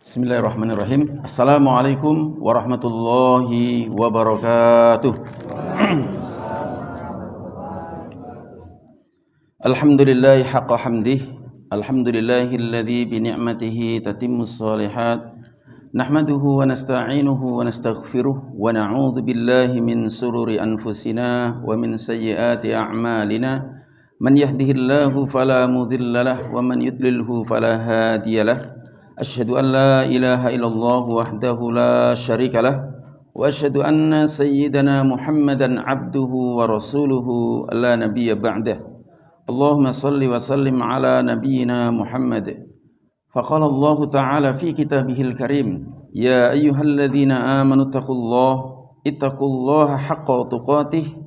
Bismillahirrahmanirrahim. Assalamualaikum warahmatullahi wabarakatuh. Alhamdulillahi haqqa hamdih. Alhamdulillahilladzi bi ni'matihi tatimmus shalihat. Nahmaduhu wa nasta'inuhu wa nastaghfiruh wa na'udzu billahi min sururi anfusina wa min sayyiati a'malina. Man yahdihillahu fala mudhillalah wa man yudlilhu fala hadiyalah. Asyhadu an la ilaha illallah wahdahu la syarika lah wa asyhadu anna sayyidana Muhammadan abduhu wa rasuluhu la nabiyya ba'dah. Allahumma salli wa sallim ala nabiyyina Muhammad. Faqala Allah ta'ala fi kitabihil karim, ya ayyuhalladzina amanu ittaqullaha haqqa tuqatih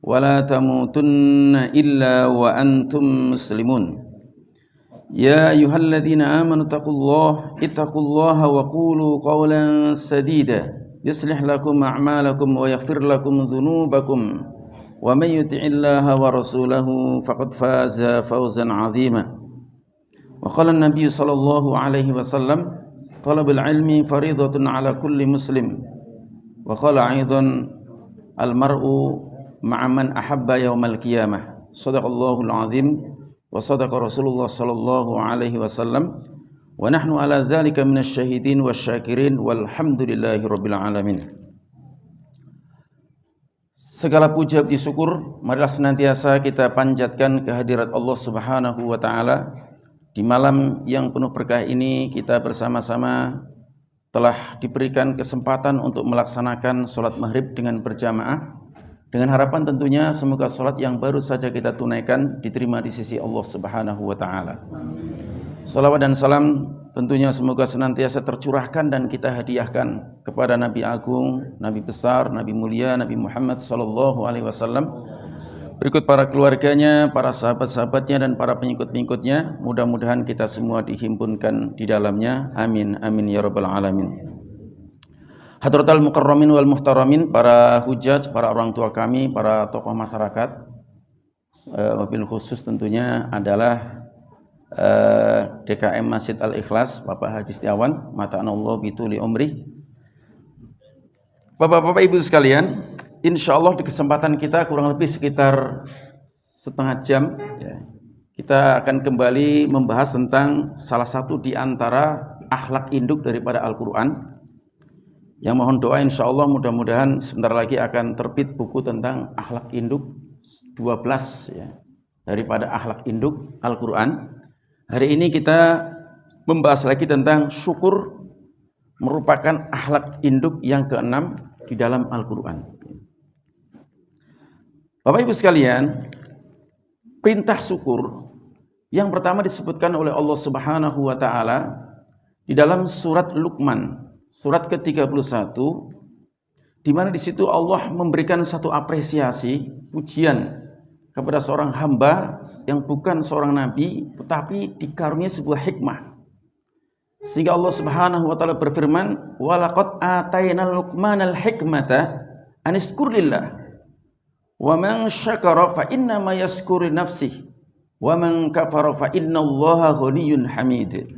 wa la tamutunna illa wa antum muslimun. يا أيها الذين آمنوا اتقوا الله وقولوا قولا سديدا يصلح لكم أعمالكم ويغفر لكم ذنوبكم ومن يطع الله ورسوله فقد فاز فوزا عظيما. وقال النبي صلى الله عليه وسلم طلب العلم فريضة على كل مسلم. وقال أيضا المرء مع من أحب يوم القيامة. صدق الله العظيم wa sadaqa Rasulullah sallallahu alaihi wasallam wa nahnu ala dzalika minasyahidin wasyakirin walhamdulillahi rabbil alamin. Segala puja puji syukur marilah senantiasa kita panjatkan kehadirat Allah Subhanahu wa taala. Di malam yang penuh berkah ini kita bersama-sama telah diberikan kesempatan untuk melaksanakan salat maghrib dengan berjamaah, dengan harapan tentunya semoga salat yang baru saja kita tunaikan diterima di sisi Allah Subhanahu wa taala. Salawat dan salam tentunya semoga senantiasa tercurahkan dan kita hadiahkan kepada Nabi Agung, Nabi besar, Nabi mulia, Nabi Muhammad sallallahu alaihi wasallam. Berikut para keluarganya, para sahabat-sahabatnya dan para pengikut-pengikutnya. Mudah-mudahan kita semua dihimpunkan di dalamnya. Amin amin ya rabbal alamin. Hadratal mukarramin wal muhtaramin, para hujaj, para orang tua kami, para tokoh masyarakat, wabil khusus tentunya adalah DKM Masjid Al-Ikhlas, Bapak Haji Setiawan, mata'anallahu bituli umri. Bapak-bapak ibu sekalian, insya Allah di kesempatan kita kurang lebih sekitar setengah jam, ya, kita akan kembali membahas tentang salah satu di antara akhlak induk daripada Al-Quran. Yang mohon doa insya Allah mudah-mudahan sebentar lagi akan terbit buku tentang akhlak induk 12 ya, daripada akhlak induk Al-Quran. Hari ini kita membahas lagi tentang syukur, merupakan akhlak induk yang keenam di dalam Al-Quran. Bapak Ibu sekalian, perintah syukur yang pertama disebutkan oleh Allah Subhanahu wa taala di dalam surat Luqman, surat ke-31, di mana di situ Allah memberikan satu apresiasi, pujian kepada seorang hamba yang bukan seorang nabi, tetapi dikaruniai sebuah hikmah. Sehingga Allah Subhanahu wa taala berfirman, "Wa laqad atainal Luqmanal hikmata anishkur lillah. Wa man syakara fa inna ma yashkuru nafsihi. Wa man kafara fa innallaha ghaniyyun hamid."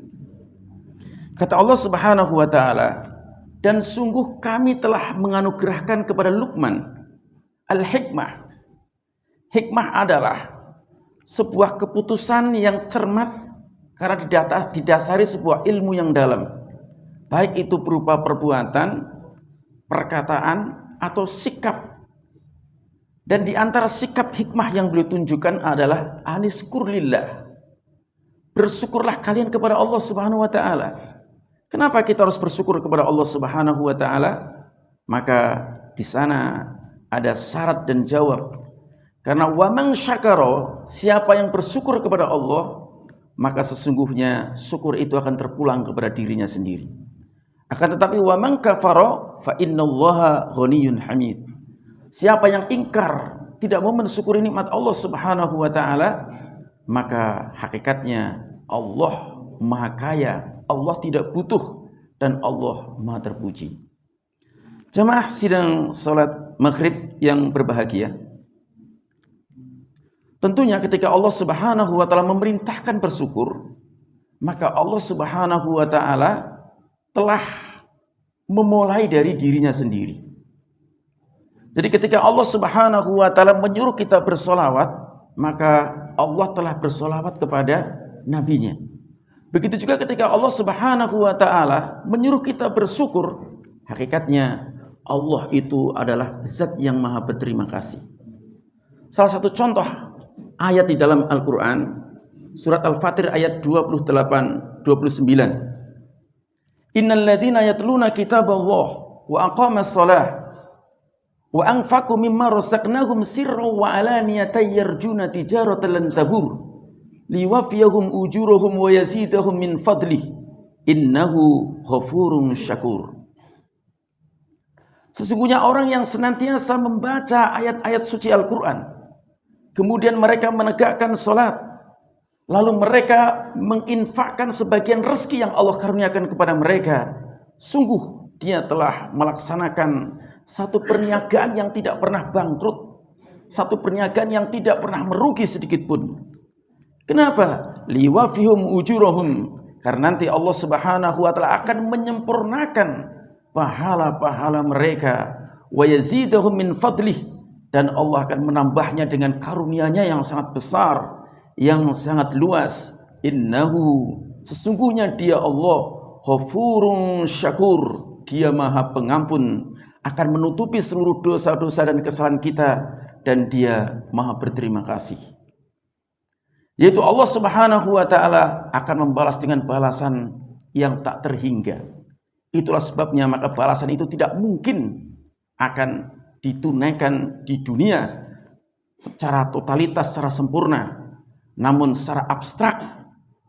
Kata Allah Subhanahu wa taala, dan sungguh kami telah menganugerahkan kepada Luqman al-hikmah. Hikmah adalah sebuah keputusan yang cermat karena didasari sebuah ilmu yang dalam. Baik itu berupa perbuatan, perkataan, atau sikap. Dan di antara sikap hikmah yang beliau tunjukkan adalah anishkur lillah. Bersyukurlah kalian kepada Allah Subhanahu wa taala. Kenapa kita harus bersyukur kepada Allah Subhanahu wa taala? Maka di sana ada syarat dan jawab. Karena wa man syakara, siapa yang bersyukur kepada Allah, maka sesungguhnya syukur itu akan terpulang kepada dirinya sendiri. Akan tetapi wa man kafara fa innallaha ghaniyyun hamid. Siapa yang ingkar, tidak mau mensyukuri nikmat Allah Subhanahu wa taala, maka hakikatnya Allah Maha Kaya, Allah tidak butuh, dan Allah Maha terpuji. Jamaah sidang salat maghrib yang berbahagia, tentunya ketika Allah Subhanahu wa taala memerintahkan bersyukur, maka Allah Subhanahu wa taala telah memulai dari dirinya sendiri. Jadi ketika Allah Subhanahu wa taala menyuruh kita bersolawat, maka Allah telah bersolawat kepada nabinya. Begitu juga ketika Allah Subhanahu wa taala menyuruh kita bersyukur, hakikatnya Allah itu adalah zat yang maha berterima kasih. Salah satu contoh ayat di dalam Al-Quran, surat Al-Fatir ayat 28-29. Innal ladzina yatluna kitaballah wa aqamas shalah wa anfaqu mimma razaqnahum sirran wa alaniyatan yarjuna tijaratan lan tabur liwafiyahum ujurahum wa yazidahum min fadlih innahu ghafurun syakur. Sesungguhnya orang yang senantiasa membaca ayat-ayat suci Al-Quran, kemudian mereka menegakkan salat, lalu mereka menginfakkan sebagian rezeki yang Allah karuniakan kepada mereka, sungguh dia telah melaksanakan satu perniagaan yang tidak pernah bangkrut, satu perniagaan yang tidak pernah merugi sedikit pun. Kenapa? Liwafihum ujurahum, karena nanti Allah Subhanahu wa taala akan menyempurnakan pahala-pahala mereka, wa yazidahum min fadlih, dan Allah akan menambahnya dengan karunia-Nya yang sangat besar, yang sangat luas. Innahu, sesungguhnya dia Allah, ghafurun syakur, dia maha pengampun, akan menutupi seluruh dosa-dosa dan kesalahan kita, dan dia maha berterima kasih. Yaitu Allah Subhanahu wa taala akan membalas dengan balasan yang tak terhingga. Itulah sebabnya maka balasan itu tidak mungkin akan ditunaikan di dunia secara totalitas, secara sempurna. Namun secara abstrak,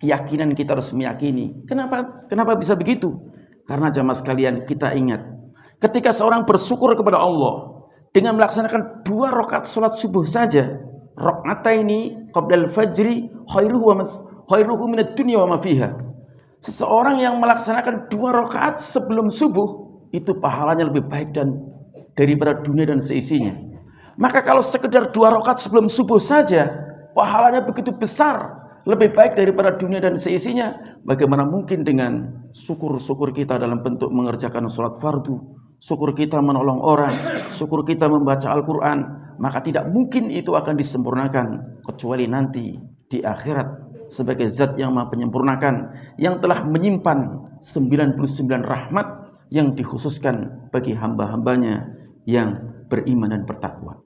keyakinan kita harus meyakini. Kenapa bisa begitu? Karena jamaah sekalian, kita ingat, ketika seorang bersyukur kepada Allah dengan melaksanakan 2 rakaat salat subuh saja, rakaataini qabla al-fajri khairuhu minad dunya wa ma fiha. Seseorang yang melaksanakan 2 rakaat sebelum subuh, itu pahalanya lebih baik daripada dunia dan seisinya. Maka kalau sekedar 2 rakaat sebelum subuh saja, pahalanya begitu besar, lebih baik daripada dunia dan seisinya. Bagaimana mungkin dengan syukur-syukur kita dalam bentuk mengerjakan sholat fardu, syukur kita menolong orang, syukur kita membaca Al-Quran, maka tidak mungkin itu akan disempurnakan kecuali nanti di akhirat sebagai zat yang maha penyempurnakan, yang telah menyimpan 99 rahmat yang dikhususkan bagi hamba-hambanya yang beriman dan bertakwa.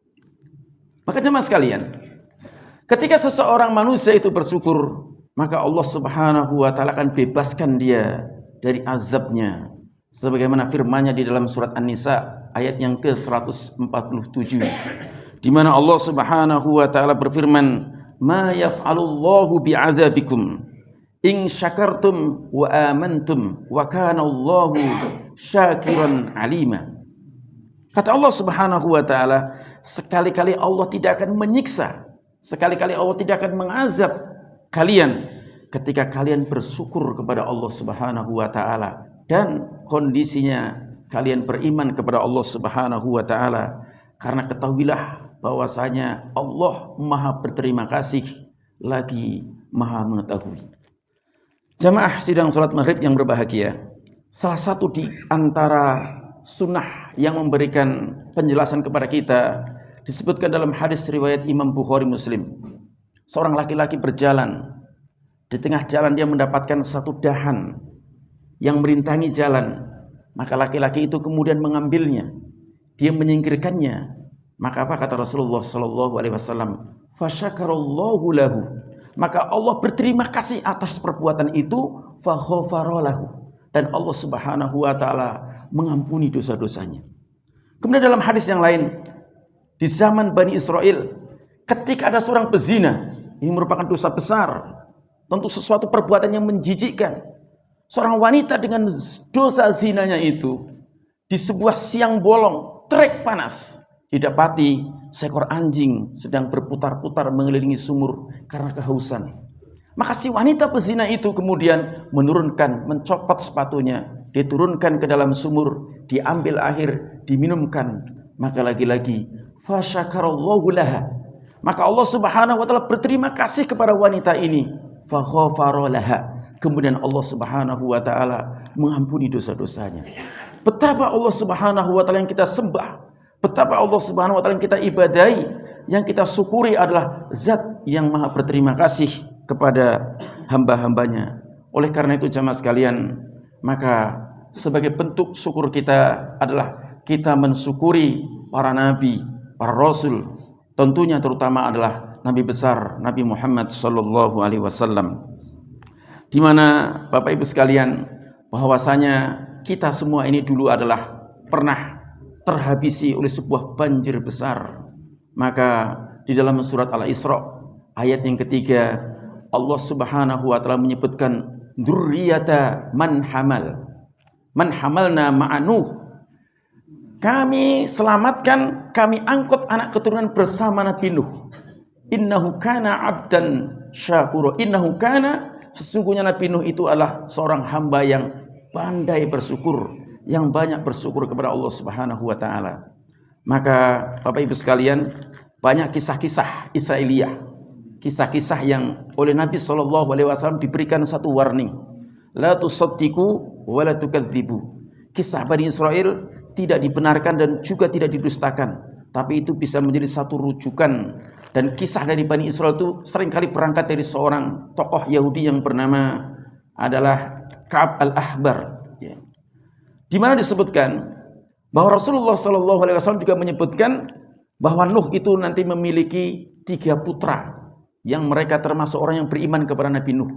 Maka jemaah sekalian, ketika seseorang manusia itu bersyukur, maka Allah Subhanahu wa taala akan bebaskan dia dari azabnya. Sebagaimana firman-Nya di dalam surat An-Nisa ayat yang ke-147, di mana Allah Subhanahu wa taala berfirman, "Ma yaf'alullahu bi'adzabikum in syakartum wa amantum wa kana Allahu syakiran alima." Kata Allah Subhanahu wa taala, sekali-kali Allah tidak akan menyiksa, sekali-kali Allah tidak akan mengazab kalian ketika kalian bersyukur kepada Allah Subhanahu wa taala dan kondisinya kalian beriman kepada Allah Subhanahu wa taala. Karena ketahuilah bahwasanya Allah maha berterima kasih lagi maha mengetahui. Jamaah sidang salat maghrib yang berbahagia, salah satu di antara sunnah yang memberikan penjelasan kepada kita disebutkan dalam hadis riwayat Imam Bukhari Muslim. Seorang laki-laki berjalan, di tengah jalan dia mendapatkan satu dahan yang merintangi jalan. Maka laki-laki itu kemudian mengambilnya, dia menyingkirkannya. Maka apa kata Rasulullah sallallahu alaihi wasallam? Fasyakarallahu lahu. Maka Allah berterima kasih atas perbuatan itu, fa ghafara lahu. Dan Allah Subhanahu wa taala mengampuni dosa-dosanya. Kemudian dalam hadis yang lain, di zaman Bani Israel, ketika ada seorang pezina, ini merupakan dosa besar, tentu sesuatu perbuatan yang menjijikkan. Seorang wanita dengan dosa zinanya itu, di sebuah siang bolong, terik panas, didapati seekor anjing sedang berputar-putar mengelilingi sumur karena kehausan. Maka si wanita pezina itu kemudian mencopot sepatunya, diturunkan ke dalam sumur, diambil air, diminumkan. Maka lagi-lagi, fasyakarallahu laha. Maka Allah Subhanahu wa taala berterima kasih kepada wanita ini, fa ghafara laha. kemudian Allah Subhanahu wa taala mengampuni dosa-dosanya. Betapa Allah Subhanahu wa taala yang kita sembah, betapa Allah Subhanahu wa taala yang kita ibadahi, yang kita syukuri adalah zat yang maha berterima kasih kepada hamba-hambanya. Oleh karena itu jamaah sekalian, maka sebagai bentuk syukur kita adalah kita mensyukuri para nabi, para rasul, tentunya terutama adalah nabi besar Nabi Muhammad sallallahu alaihi wasallam. Di mana Bapak Ibu sekalian, bahwasanya kita semua ini dulu adalah pernah terhabisi oleh sebuah banjir besar. Maka di dalam surat Al-Isra ayat yang ketiga, Allah Subhanahu wa taala menyebutkan dzurriyyata man hamalna ma'a Nuh. Kami selamatkan, kami angkut anak keturunan bersama Nabi Nuh. Innahu kana 'abdan syakura. Innahu kana, sesungguhnya Nabi Nuh itu adalah seorang hamba yang pandai bersyukur, yang banyak bersyukur kepada Allah Subhanahu wa taala. Maka Bapak Ibu sekalian, banyak kisah-kisah Israiliyah, kisah-kisah yang oleh Nabi sallallahu alaihi wasallam diberikan satu warning. La tusaddiqu wa la tukadzibu. Kisah Bani Israel tidak dibenarkan dan juga tidak didustakan, tapi itu bisa menjadi satu rujukan. Dan kisah dari Bani Israel itu seringkali berangkat dari seorang tokoh Yahudi yang bernama adalah Ka'ab al-Ahbar, ya. Di mana disebutkan bahwa Rasulullah SAW juga menyebutkan bahwa Nuh itu nanti memiliki 3 putra yang mereka termasuk orang yang beriman kepada Nabi Nuh,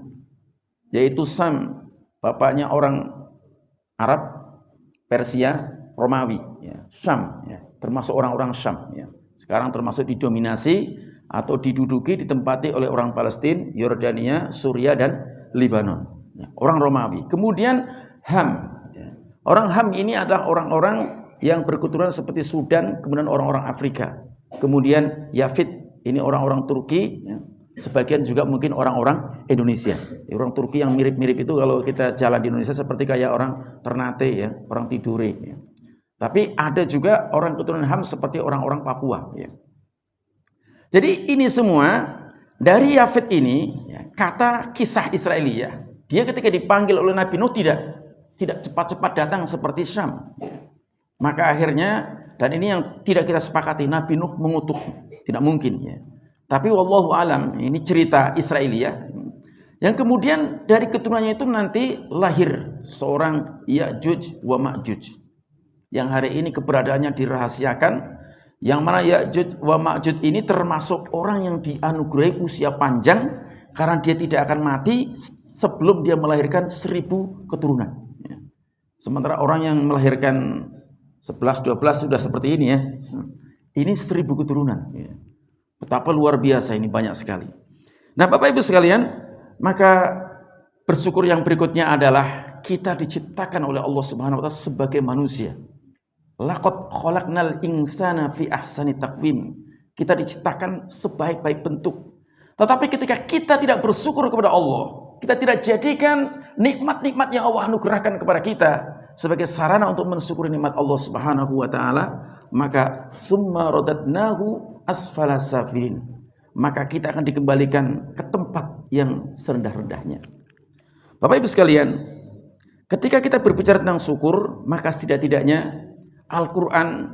yaitu Sam, bapaknya orang Arab, Persia, Romawi, ya. Syam, ya. Termasuk orang-orang Syam, ya. Sekarang termasuk didominasi atau diduduki, ditempati oleh orang Palestina, Yordania, Suriah, dan Lebanon, ya. Orang Romawi. Kemudian Ham, ya. Orang Ham ini adalah orang-orang yang berketurunan seperti Sudan, kemudian orang-orang Afrika. Kemudian Yafid, ini orang-orang Turki, ya. Sebagian juga mungkin orang-orang Indonesia. Orang Turki yang mirip-mirip itu kalau kita jalan di Indonesia seperti kayak orang Ternate, ya, orang Tidore, ya. Tapi ada juga orang keturunan Ham seperti orang-orang Papua, ya. Jadi ini semua dari Yafid ini, ya, kata kisah Israiliyah. Dia ketika dipanggil oleh Nabi Nuh tidak cepat-cepat datang seperti Syam, ya. Maka akhirnya, dan ini yang tidak kita sepakati, Nabi Nuh mengutuk, tidak mungkin, ya. Tapi wallahu alam, ini cerita Israiliyah. Yang kemudian dari keturunannya itu nanti lahir seorang Ya'juj wa Ma'juj, yang hari ini keberadaannya dirahasiakan, yang mana Ya'juj wa Ma'juj ini termasuk orang yang dianugerahi usia panjang karena dia tidak akan mati sebelum dia melahirkan 1000 keturunan, ya. Sementara orang yang melahirkan 11-12 sudah seperti ini, ya. Ini 1000 keturunan, ya. Betapa luar biasa, ini banyak sekali. Nah Bapak Ibu sekalian, maka bersyukur yang berikutnya adalah kita diciptakan oleh Allah Subhanahu wa taala sebagai manusia. Laqad khalaqnal insana fi ahsani taqwim. Kita diciptakan sebaik-baik bentuk. Tetapi ketika kita tidak bersyukur kepada Allah, kita tidak jadikan nikmat-nikmat yang Allah anugerahkan kepada kita sebagai sarana untuk mensyukuri nikmat Allah Subhanahu wa taala, maka summa radadnahu asfala safilin. Maka kita akan dikembalikan ke tempat yang serendah-rendahnya. Bapak Ibu sekalian, ketika kita berbicara tentang syukur, maka setidak-tidaknya Al-Quran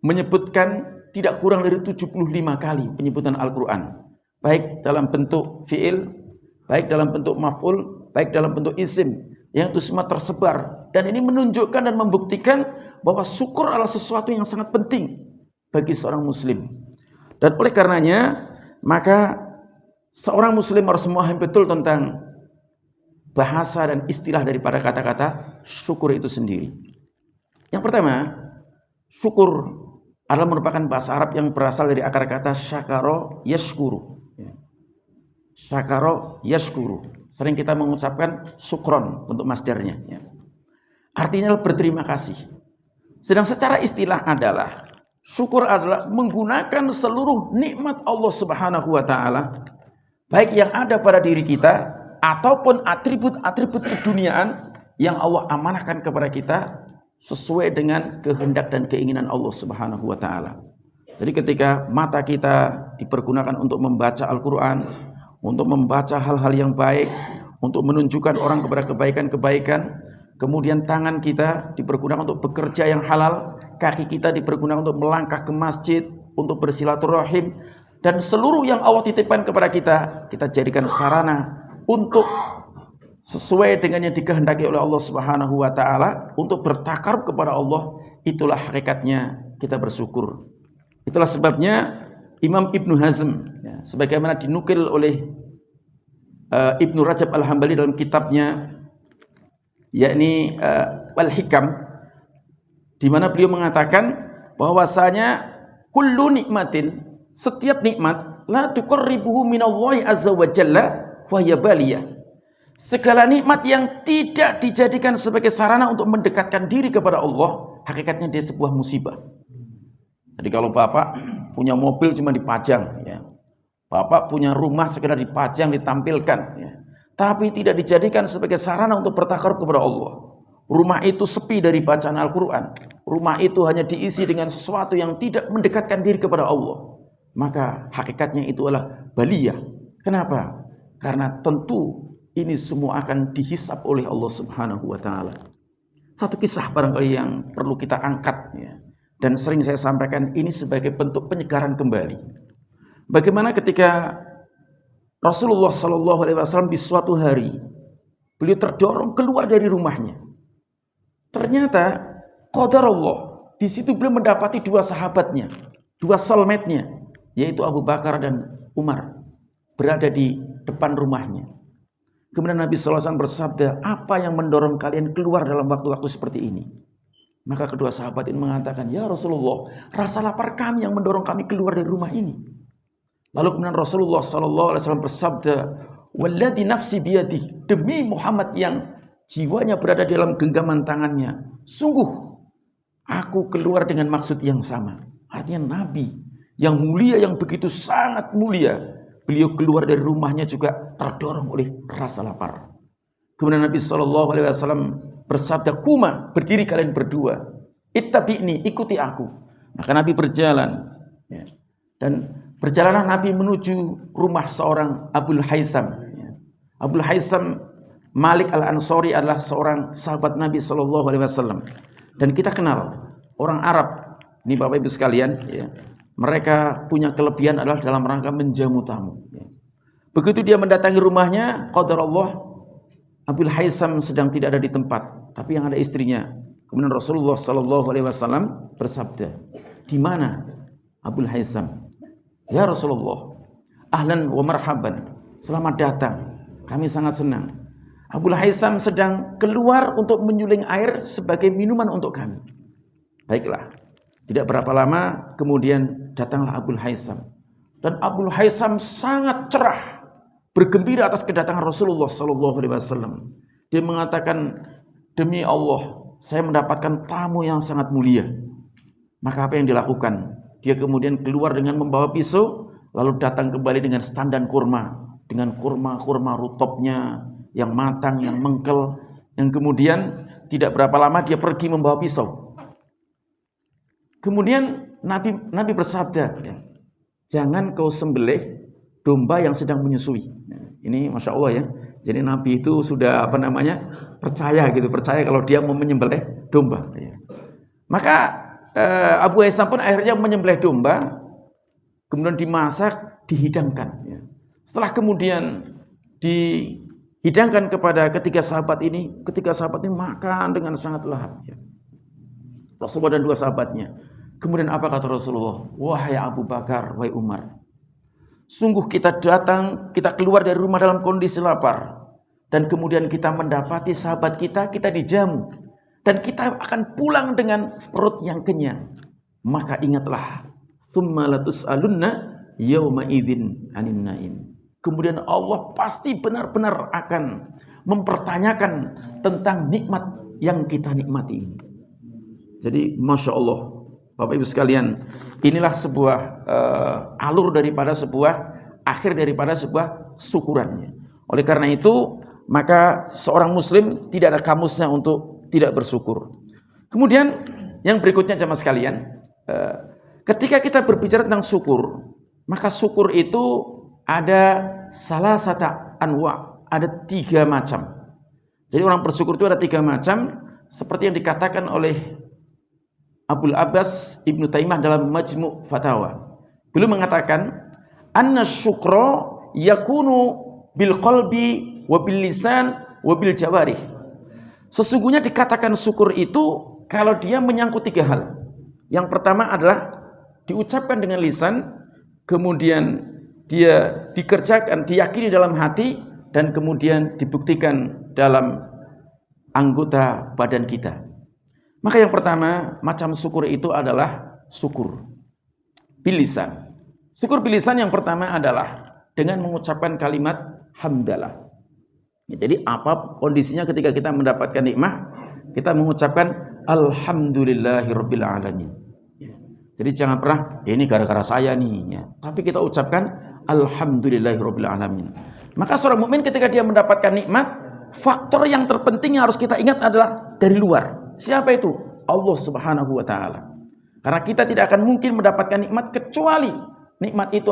menyebutkan tidak kurang dari 75 kali penyebutan Al-Quran, baik dalam bentuk fi'il, baik dalam bentuk maf'ul, baik dalam bentuk isim, yang itu semua tersebar. Dan ini menunjukkan dan membuktikan bahwa syukur adalah sesuatu yang sangat penting bagi seorang muslim. Dan oleh karenanya, maka seorang muslim harus memahami betul tentang bahasa dan istilah daripada kata-kata syukur itu sendiri. Yang pertama, syukur adalah merupakan bahasa Arab yang berasal dari akar kata syakara yashkuru. Syakara yashkuru. Sering kita mengucapkan syukron untuk masdarnya, ya. Artinya berterima kasih. Sedang secara istilah adalah syukur adalah menggunakan seluruh nikmat Allah Subhanahu wa taala, baik yang ada pada diri kita ataupun atribut-atribut keduniaan yang Allah amanahkan kepada kita sesuai dengan kehendak dan keinginan Allah Subhanahu wa taala. Jadi ketika mata kita dipergunakan untuk membaca Al-Qur'an, untuk membaca hal-hal yang baik, untuk menunjukkan orang kepada kebaikan-kebaikan. Kemudian tangan kita dipergunakan untuk bekerja yang halal, kaki kita dipergunakan untuk melangkah ke masjid, untuk bersilaturahim, dan seluruh yang Allah titipkan kepada kita jadikan sarana untuk sesuai dengan yang dikehendaki oleh Allah Subhanahu wa taala, untuk bertakarub kepada Allah. Itulah hakikatnya kita bersyukur. Itulah sebabnya Imam Ibnu Hazm, ya, sebagaimana dinukil oleh Ibnu Rajab Al-Hambali dalam kitabnya yakni Al-Hikam, di mana beliau mengatakan bahwasanya kullu nikmatin, setiap nikmat, la tuqarribuhu minallahi azza wa jalla wa hiya baliyah. Segala nikmat yang tidak dijadikan sebagai sarana untuk mendekatkan diri kepada Allah, hakikatnya dia sebuah musibah. Jadi kalau bapak punya mobil cuma dipajang, ya, bapak punya rumah sekedar dipajang, ditampilkan, ya, tapi tidak dijadikan sebagai sarana untuk bertakarub kepada Allah. Rumah itu sepi dari bacaan Al-Quran. Rumah itu hanya diisi dengan sesuatu yang tidak mendekatkan diri kepada Allah. Maka hakikatnya itu adalah baliyah. Kenapa? Karena tentu ini semua akan dihisab oleh Allah Subhanahu wa taala. Satu kisah barangkali yang perlu kita angkat, ya, dan sering saya sampaikan ini sebagai bentuk penyegaran kembali. Bagaimana ketika Rasulullah SAW di suatu hari beliau terdorong keluar dari rumahnya. Ternyata qadar Allah, di situ beliau mendapati dua sahabatnya, dua soulmate-nya, yaitu Abu Bakar dan Umar, berada di depan rumahnya. Kemudian Nabi SAW bersabda, apa yang mendorong kalian keluar dalam waktu-waktu seperti ini? Maka kedua sahabat ini mengatakan, ya Rasulullah, rasa lapar kami yang mendorong kami keluar dari rumah ini. Lalu kemudian Rasulullah SAW bersabda, walladzi nafsi biyadi, demi Muhammad yang jiwanya berada dalam genggaman tangannya, sungguh aku keluar dengan maksud yang sama. Artinya Nabi yang mulia, yang begitu sangat mulia, beliau keluar dari rumahnya juga terdorong oleh rasa lapar. Kemudian Nabi SAW bersabda, kuma, berdiri kalian berdua, ittabi'ni, ikuti aku. Maka Nabi berjalan, ya, dan berjalanlah Nabi menuju rumah seorang Abul Haisam. Abul Haisam Malik Al-Ansari adalah seorang sahabat Nabi SAW. Dan kita kenal orang Arab, ini Bapak Ibu sekalian, ya, mereka punya kelebihan adalah dalam rangka menjamu tamu. Ya. Begitu dia mendatangi rumahnya, qadar Allah, Abul Haisam sedang tidak ada di tempat, tapi yang ada istrinya. Kemudian Rasulullah SAW bersabda, di mana Abul Haisam? Ya Rasulullah, ahlan wa marhaban, selamat datang, kami sangat senang. Abul Haisam sedang keluar untuk menyuling air sebagai minuman untuk kami. Baiklah, tidak berapa lama kemudian datanglah Abul Haisam. Dan Abul Haisam sangat cerah, bergembira atas kedatangan Rasulullah SAW. Dia mengatakan, demi Allah, saya mendapatkan tamu yang sangat mulia. Maka apa yang dilakukan? Dia kemudian keluar dengan membawa pisau, lalu datang kembali dengan standan kurma, dengan kurma rutopnya yang matang, yang mengkel, yang kemudian tidak berapa lama dia pergi membawa pisau. Kemudian Nabi bersabda, jangan kau sembelih domba yang sedang menyusui. Ini Masya Allah ya. Jadi Nabi itu sudah percaya kalau dia mau menyembelih domba. Maka Abu Haisam pun akhirnya menyembelih domba, kemudian dimasak, dihidangkan. Setelah kemudian dihidangkan kepada ketiga sahabat ini makan dengan sangat lahap. Rasulullah dan dua sahabatnya. Kemudian apa kata Rasulullah? Wahai Abu Bakar, wahai Umar, sungguh kita keluar dari rumah dalam kondisi lapar, dan kemudian kita mendapati sahabat kita dijamu, dan kita akan pulang dengan perut yang kenyang. Maka ingatlah, tsumma latus'alunna yauma idzin 'anin na'im. Kemudian Allah pasti benar-benar akan mempertanyakan tentang nikmat yang kita nikmati ini. Jadi Masya Allah, Bapak Ibu sekalian, inilah sebuah alur daripada akhir daripada sebuah syukurannya. Oleh karena itu, maka seorang muslim tidak ada kamusnya untuk tidak bersyukur. Kemudian yang berikutnya jemaah sekalian, ketika kita berbicara tentang syukur, maka syukur itu ada salasata anwa, ada 3 macam. Jadi orang bersyukur itu ada 3 macam, seperti yang dikatakan oleh Abul Abbas Ibnu Taimiyah dalam Majmu' Fatawa. Beliau mengatakan, anna syukra yakunu bil qalbi wa bil lisan wa bil jawarih. Sesungguhnya dikatakan syukur itu kalau dia menyangkut 3 hal. Yang pertama adalah diucapkan dengan lisan, kemudian dia dikerjakan, diyakini dalam hati, dan kemudian dibuktikan dalam anggota badan kita. Maka yang pertama, macam syukur itu adalah syukur bilisan. Syukur bilisan yang pertama adalah dengan mengucapkan kalimat hamdalah. Jadi apa kondisinya ketika kita mendapatkan nikmat, kita mengucapkan alhamdulillahirabbil alamin. Jadi jangan pernah ini gara-gara saya nih, ya. Tapi kita ucapkan alhamdulillahirabbil alamin. Maka seorang mukmin ketika dia mendapatkan nikmat, faktor yang terpenting yang harus kita ingat adalah dari luar. Siapa itu? Allah Subhanahu wa taala. Karena kita tidak akan mungkin mendapatkan nikmat kecuali nikmat itu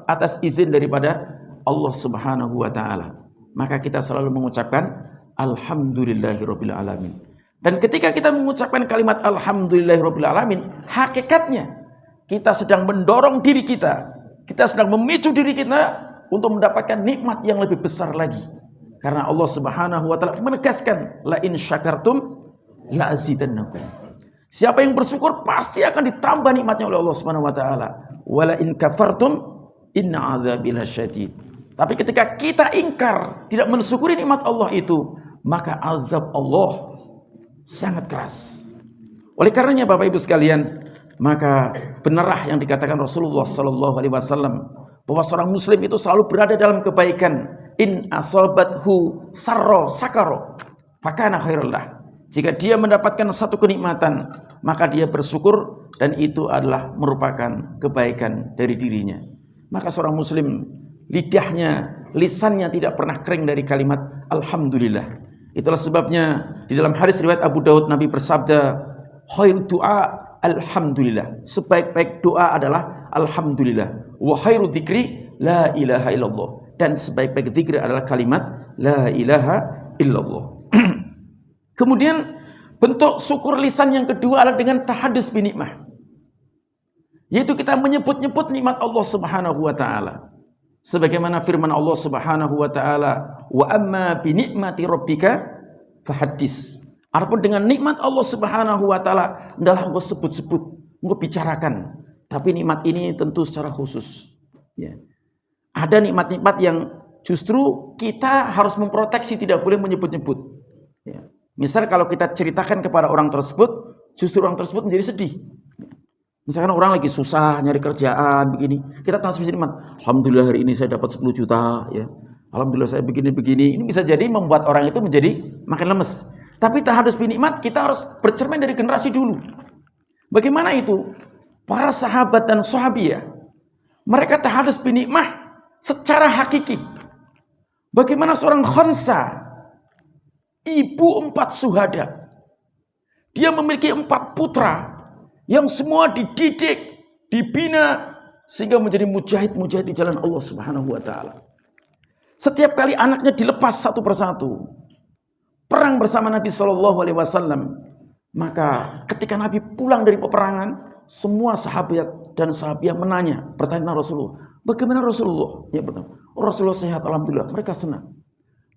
atas izin daripada Allah Subhanahu wa taala. Maka kita selalu mengucapkan alhamdulillahirabbil alamin. Dan ketika kita mengucapkan kalimat alhamdulillahirabbil alamin, hakikatnya kita sedang mendorong diri kita sedang memicu diri kita untuk mendapatkan nikmat yang lebih besar lagi. Karena Allah Subhanahu wa taala menegaskan, la in syakartum la azidannakum. Siapa yang bersyukur pasti akan ditambah nikmatnya oleh Allah Subhanahu wa taala. Wala in kafartum inna adzabi lasyadid. Tapi ketika kita ingkar, tidak mensyukuri nikmat Allah itu, maka azab Allah sangat keras. Oleh karenanya Bapak Ibu sekalian, maka benarlah yang dikatakan Rasulullah sallallahu alaihi wasallam bahwa seorang muslim itu selalu berada dalam kebaikan. In asabathu sarra sakara fakana khairul lah. Jika dia mendapatkan satu kenikmatan, maka dia bersyukur dan itu adalah merupakan kebaikan dari dirinya. Maka seorang muslim lidahnya, lisannya tidak pernah kering dari kalimat alhamdulillah. Itulah sebabnya di dalam hadis riwayat Abu Daud Nabi bersabda, khair doa alhamdulillah. Sebaik-baik doa adalah alhamdulillah. Wa khairu dzikri la ilaha illallah. Dan sebaik-baik dzikir adalah kalimat la ilaha illallah. Kemudian bentuk syukur lisan yang kedua adalah dengan tahadus bi nikmah. Yaitu kita menyebut-nyebut nikmat Allah Subhanahu wa taala. Sebagaimana firman Allah Subhanahu wa taala, wa amma bi nikmati rabbika fahaddits. Adapun dengan nikmat Allah Subhanahu wa taala, hendaklah engkau sebut-sebut, engkau bicarakan. Tapi nikmat ini tentu secara khusus. Ya. Ada nikmat-nikmat yang justru kita harus memproteksi, tidak boleh menyebut-nyebut. Ya. Misal kalau kita ceritakan kepada orang tersebut, justru orang tersebut menjadi sedih. Misalkan orang lagi susah nyari kerjaan begini, kita transmisi nikmat. Alhamdulillah hari ini saya dapat 10 juta, ya. Alhamdulillah saya begini-begini. Ini bisa jadi membuat orang itu menjadi makin lemes. Tapi tahadus bi nikmat kita harus bercermin dari generasi dulu. Bagaimana itu? Para sahabat dan sahabiyah, mereka tahadus bi nikmah secara hakiki. Bagaimana seorang Khansa, ibu 4 syuhada, dia memiliki 4 putra yang semua dididik, dibina sehingga menjadi mujahid-mujahid di jalan Allah Subhanahu wa taala. Setiap kali anaknya dilepas satu persatu, perang bersama Nabi sallallahu alaihi wasallam, maka ketika Nabi pulang dari peperangan, semua sahabat dan sahabiah bertanya Rasulullah, bagaimana Rasulullah? Ya betul. Rasulullah sehat alhamdulillah, mereka senang.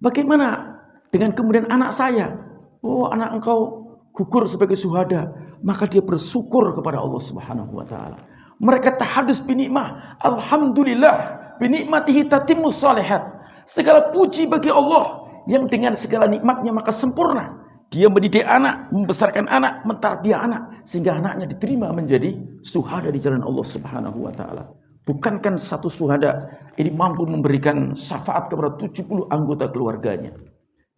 Bagaimana dengan kemudian anak saya? Oh, anak engkau gugur sebagai syuhada, maka dia bersyukur kepada Allah Subhanahu wa taala. Mereka tahadus bi nikmah. Alhamdulillah bi nikmatihi tatimmus shalihat. Segala puji bagi Allah yang dengan segala nikmatnya maka sempurna. Dia mendidik anak, membesarkan anak, mentarbiyah anak sehingga anaknya diterima menjadi syuhada di jalan Allah Subhanahu wa taala. Bukankah satu syuhada ini mampu memberikan syafaat kepada 70 anggota keluarganya?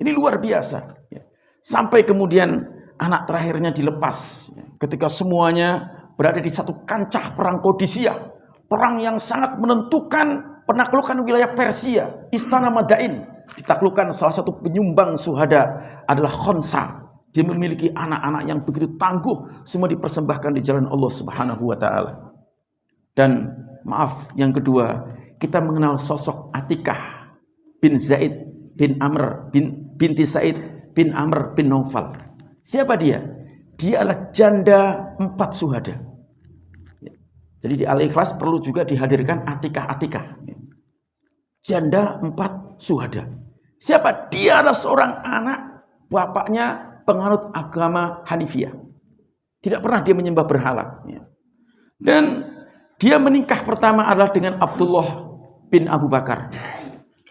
Ini luar biasa. Sampai kemudian anak terakhirnya dilepas. Ketika semuanya berada di satu kancah perang Qadisiyah. Perang yang sangat menentukan penaklukan wilayah Persia. Istana Madain. Ditaklukkan salah satu penyumbang syuhada adalah Khansa. Dia memiliki anak-anak yang begitu tangguh. Semua dipersembahkan di jalan Allah Subhanahu wa ta'ala. Dan maaf, yang kedua, kita mengenal sosok Atikah bin Zaid bin Amr binti Said bin Amr bin Naufal. Siapa dia? Dia adalah janda 4 syuhada. Jadi di Al-Ikhlas perlu juga dihadirkan Atikah. Janda 4 syuhada. Siapa? Dia adalah seorang anak, bapaknya penganut agama Hanifiyah. Tidak pernah dia menyembah berhala. Dan dia menikah pertama adalah dengan Abdullah bin Abu Bakar.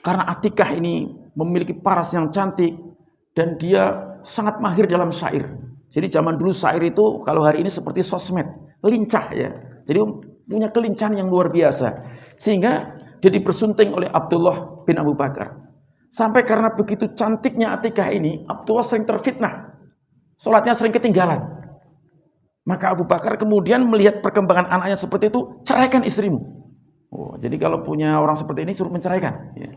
Karena Atikah ini memiliki paras yang cantik dan dia sangat mahir dalam syair. Jadi zaman dulu syair itu kalau hari ini seperti sosmed, lincah ya. Jadi punya kelincahan yang luar biasa. Sehingga dia dipersunting oleh Abdullah bin Abu Bakar. Sampai karena begitu cantiknya Atikah ini, Abdullah sering terfitnah. Sholatnya sering ketinggalan. Maka Abu Bakar kemudian melihat perkembangan anaknya seperti itu, ceraikan istrimu. Oh, jadi kalau punya orang seperti ini suruh menceraikan. Ya.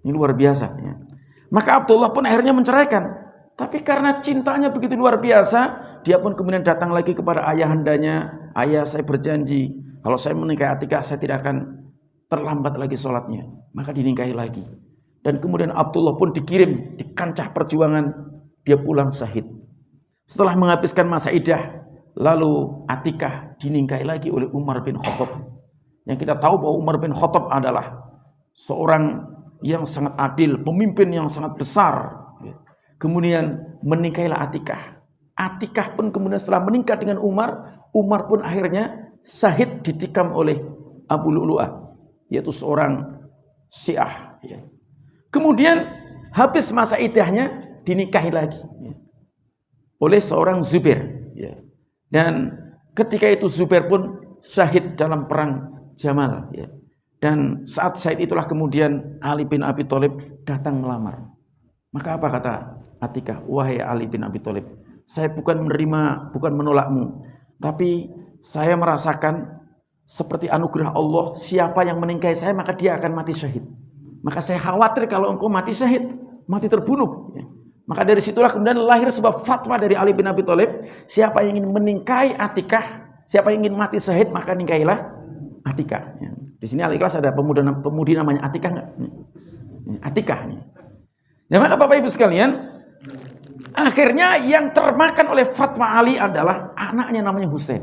Ini luar biasa. Ya. Maka Abdullah pun akhirnya menceraikan. Tapi karena cintanya begitu luar biasa, dia pun kemudian datang lagi kepada ayahandanya. Ayah, saya berjanji, kalau saya menikahi Atikah, saya tidak akan terlambat lagi sholatnya. Maka dinikahi lagi. Dan kemudian Abdullah pun dikirim di kancah perjuangan, dia pulang syahid. Setelah menghabiskan masa iddah, lalu Atikah dinikahi lagi oleh Umar bin Khattab. Yang kita tahu bahwa Umar bin Khattab adalah seorang yang sangat adil, pemimpin yang sangat besar. Kemudian menikahilah Atikah. Atikah pun kemudian setelah menikah dengan Umar, Umar pun akhirnya syahid ditikam oleh Abu Lu'lu'ah, yaitu seorang Syiah. Kemudian habis masa iddahnya dinikahi lagi oleh seorang Zubair. Dan ketika itu Zubair pun syahid dalam perang Jamal. Dan saat syahid itulah kemudian Ali bin Abi Thalib datang melamar. Maka apa kata Atikah? Wahai Ali bin Abi Thalib, saya bukan menolakmu, tapi saya merasakan seperti anugerah Allah, siapa yang menikahi saya maka dia akan mati syahid. Maka saya khawatir kalau engkau mati syahid, mati terbunuh. Maka dari situlah kemudian lahir sebuah fatwa dari Ali bin Abi Thalib, siapa yang ingin menikahi Atikah, siapa yang ingin mati syahid, maka nikahilah Atikah. Di sini Al-Ikhlas ada pemudi namanya Atikah enggak? Atikah. Ya, maka Bapak Ibu sekalian, akhirnya yang termakan oleh fatwa Ali adalah anaknya namanya Husain.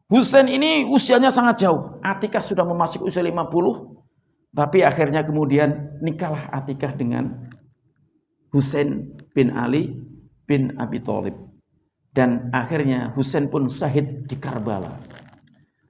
Husain ini usianya sangat jauh. Atikah sudah memasuki usia 50, tapi akhirnya kemudian nikahlah Atikah dengan Husain bin Ali bin Abi Thalib. Dan akhirnya Husain pun syahid di Karbala.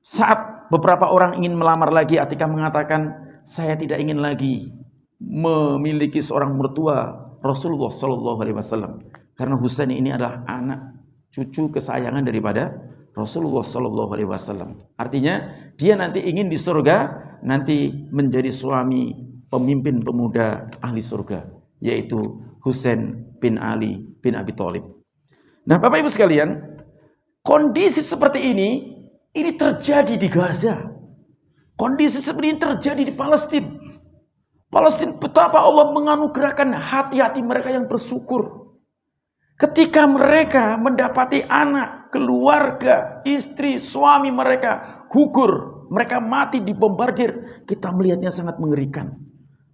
Saat beberapa orang ingin melamar lagi, Atikah mengatakan, saya tidak ingin lagi memiliki seorang mertua Rasulullah SAW. Karena Husain ini adalah anak cucu kesayangan daripada Rasulullah SAW. Artinya dia nanti ingin di surga, nanti menjadi suami pemimpin pemuda ahli surga, yaitu Husain bin Ali bin Abi Thalib. Nah Bapak Ibu sekalian, kondisi seperti ini terjadi di Gaza. Kondisi seperti ini terjadi di Palestina. Palestina, betapa Allah menganugerahkan hati-hati mereka yang bersyukur. Ketika mereka mendapati anak, keluarga, istri, suami mereka gugur, mereka mati dibombardir, kita melihatnya sangat mengerikan.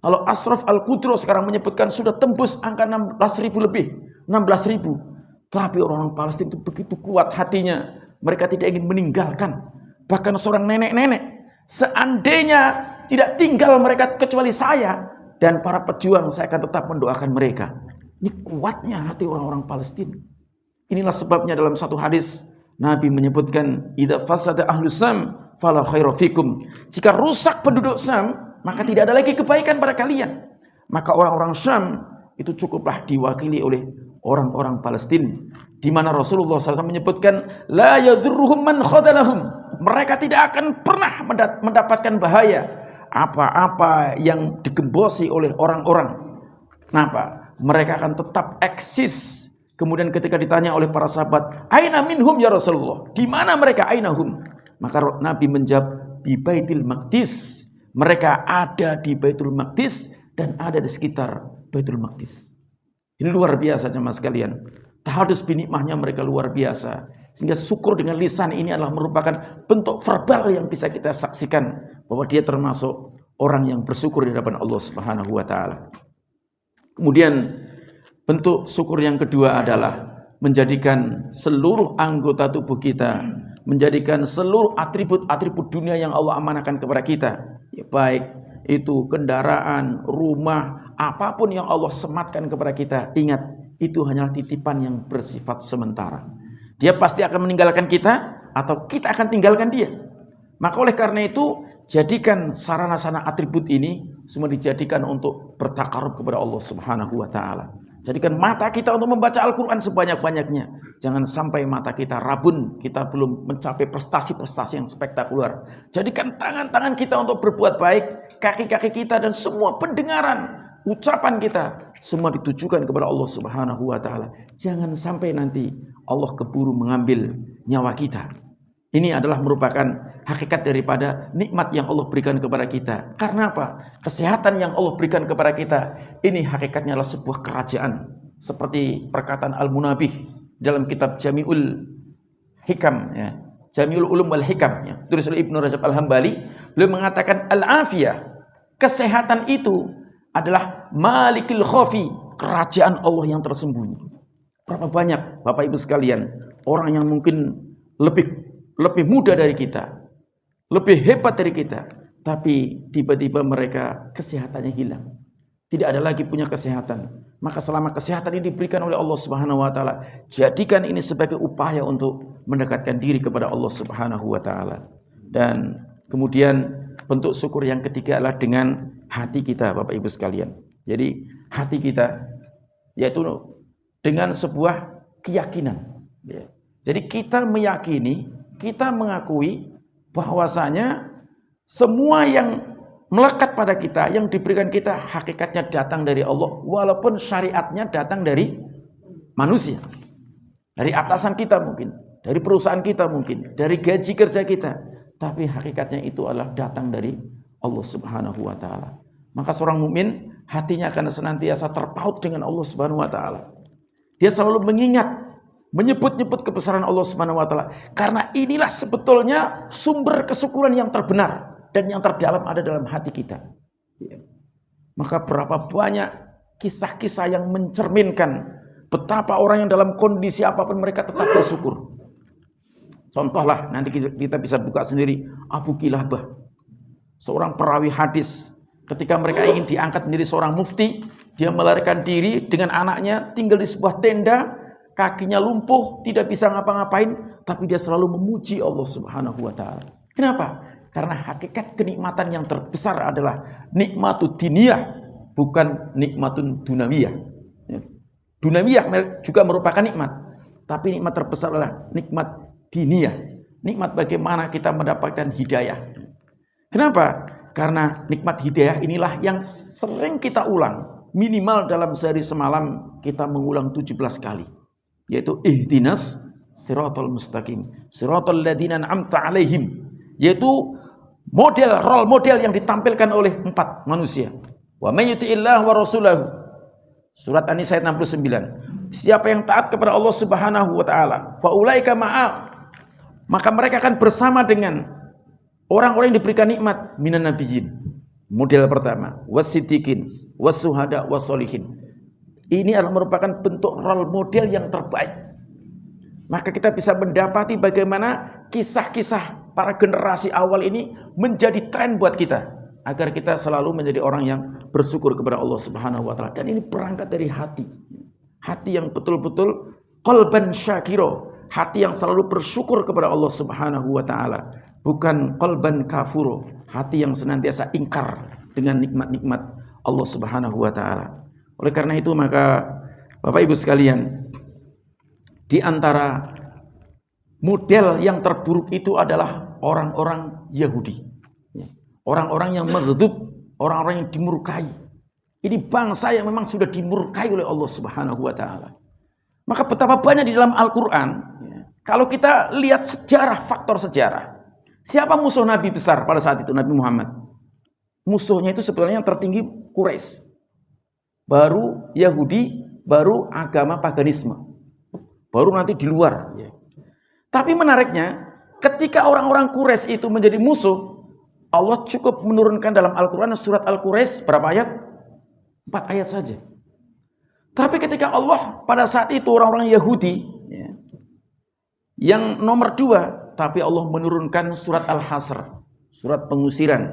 Kalau Ashraf Al-Qudro sekarang menyebutkan sudah tembus angka 16.000 lebih, 16.000. Tapi orang-orang Palestina itu begitu kuat hatinya, mereka tidak ingin meninggalkan. Bahkan seorang nenek-nenek, seandainya tidak tinggal mereka kecuali saya dan para pejuang, saya akan tetap mendoakan mereka. Ini kuatnya hati orang-orang Palestina. Inilah sebabnya dalam satu hadis Nabi menyebutkan, idza fasada ahlus Sam fala khaira fikum. Jika rusak penduduk Sam, maka tidak ada lagi kebaikan pada kalian. Maka orang-orang Syam itu cukuplah diwakili oleh orang-orang Palestina, di mana Rasulullah SAW menyebutkan, la yadurruhum man khadalahum. Mereka tidak akan pernah mendapatkan bahaya apa-apa yang digembosi oleh orang-orang. Kenapa? Mereka akan tetap eksis. Kemudian ketika ditanya oleh para sahabat, aina minhum ya Rasulullah? Di mana mereka? Aina hum? Maka Nabi menjawab, bi Baitul Maqdis. Mereka ada di Baitul Maqdis dan ada di sekitar Baitul Maqdis. Ini luar biasa jemaah sekalian. Tahadus binikmahnya mereka luar biasa. Sehingga syukur dengan lisan ini adalah merupakan bentuk verbal yang bisa kita saksikan bahwa dia termasuk orang yang bersyukur di hadapan Allah Subhanahu wa taala. Kemudian bentuk syukur yang kedua adalah menjadikan seluruh anggota tubuh kita, menjadikan seluruh atribut-atribut dunia yang Allah amanahkan kepada kita, ya, baik itu kendaraan, rumah, apapun yang Allah sematkan kepada kita, ingat itu hanyalah titipan yang bersifat sementara. Dia pasti akan meninggalkan kita atau kita akan tinggalkan dia. Maka oleh karena itu, jadikan sarana-sarana atribut ini semua dijadikan untuk bertakarub kepada Allah Subhanahu wa taala. Jadikan mata kita untuk membaca Al-Quran sebanyak-banyaknya. Jangan sampai mata kita rabun, kita belum mencapai prestasi-prestasi yang spektakuler. Jadikan tangan-tangan kita untuk berbuat baik, kaki-kaki kita dan semua pendengaran, ucapan kita semua ditujukan kepada Allah Subhanahu wa taala. Jangan sampai nanti Allah keburu mengambil nyawa kita. Ini adalah merupakan hakikat daripada nikmat yang Allah berikan kepada kita. Karena apa? Kesehatan yang Allah berikan kepada kita, ini hakikatnya adalah sebuah kerajaan. Seperti perkataan Al-Munabih dalam kitab Jami'ul Hikam, ya. Jami'ul Ulum wal Hikam, ya. Tulis oleh Ibnu Rajab Al-Hambali. Beliau mengatakan al-afiyah, kesehatan itu adalah malikil khafi, kerajaan Allah yang tersembunyi. Berapa banyak Bapak Ibu sekalian orang yang mungkin lebih muda dari kita, lebih hebat dari kita, tapi tiba-tiba mereka kesehatannya hilang. Tidak ada lagi punya kesehatan. Maka selama kesehatan ini diberikan oleh Allah Subhanahu wa taala, jadikan ini sebagai upaya untuk mendekatkan diri kepada Allah Subhanahu wa taala. Dan kemudian bentuk syukur yang ketiga adalah dengan hati kita, Bapak Ibu sekalian. Jadi hati kita yaitu dengan sebuah keyakinan. Jadi kita meyakini, kita mengakui bahwasanya semua yang melekat pada kita, yang diberikan kita, hakikatnya datang dari Allah, walaupun syariatnya datang dari manusia, dari atasan kita mungkin, dari perusahaan kita mungkin, dari gaji kerja kita, tapi hakikatnya itu adalah datang dari Allah Subhanahu wa taala. Maka seorang mukmin hatinya akan senantiasa terpaut dengan Allah Subhanahu wa taala. Dia selalu mengingat, menyebut-nyebut kebesaran Allah Subhanahu wa taala, karena inilah sebetulnya sumber kesyukuran yang terbenar dan yang terdalam ada dalam hati kita. Maka berapa banyak kisah-kisah yang mencerminkan betapa orang yang dalam kondisi apapun mereka tetap bersyukur. Contohlah, nanti kita bisa buka sendiri, Abu Kilabah, seorang perawi hadis. Ketika mereka ingin diangkat menjadi seorang mufti, dia melarikan diri dengan anaknya, tinggal di sebuah tenda, kakinya lumpuh, tidak bisa ngapa-ngapain, tapi dia selalu memuji Allah Subhanahu wa taala. Kenapa? Karena hakikat kenikmatan yang terbesar adalah nikmatud diniyah, bukan nikmatun dunawiyah. Dunawiyah juga merupakan nikmat, tapi nikmat terbesar adalah nikmat diniyah. Nikmat bagaimana kita mendapatkan hidayah. Kenapa? Karena nikmat hidayah inilah yang sering kita ulang. Minimal dalam sehari semalam kita mengulang 17 kali. Yaitu ihdinas siratal mustaqim, siratal ladzina an'amta alaihim. Yaitu role model yang ditampilkan oleh 4 manusia. Wa may yuti'illah wa rasulahu. Surat An-Nisa ayat 69. Siapa yang taat kepada Allah Subhanahu wa taala, fa ulaika maka mereka akan bersama dengan orang-orang yang diberikan nikmat minan nabiyyin. Model pertama, wasiddiqin, wasuhada, wasolihin. Ini adalah merupakan bentuk role model yang terbaik. Maka kita bisa mendapati bagaimana kisah-kisah para generasi awal ini menjadi tren buat kita, agar kita selalu menjadi orang yang bersyukur kepada Allah Subhanahu wa taala. Dan ini berangkat dari hati. Hati yang betul-betul qalban syakiro, hati yang selalu bersyukur kepada Allah Subhanahu wa taala. Bukan qalban kafuro, hati yang senantiasa ingkar dengan nikmat-nikmat Allah Subhanahu wa taala. Oleh karena itu maka Bapak Ibu sekalian, di antara model yang terburuk itu adalah orang-orang Yahudi. Orang-orang yang maghdub, orang-orang yang dimurkai. Ini bangsa yang memang sudah dimurkai oleh Allah Subhanahu wa taala. Maka betapa banyak di dalam Al-Qur'an, kalau kita lihat sejarah, faktor sejarah. Siapa musuh Nabi besar pada saat itu? Nabi Muhammad. Musuhnya itu sebenarnya yang tertinggi Quraisy. Baru Yahudi, baru agama paganisme. Baru nanti di luar. Tapi menariknya, ketika orang-orang Quraisy itu menjadi musuh, Allah cukup menurunkan dalam Al-Quran surat Al-Quraisy berapa ayat? 4 ayat saja. Tapi ketika Allah pada saat itu orang-orang Yahudi yang nomor 2, tapi Allah menurunkan surat Al-Hasr, surat pengusiran,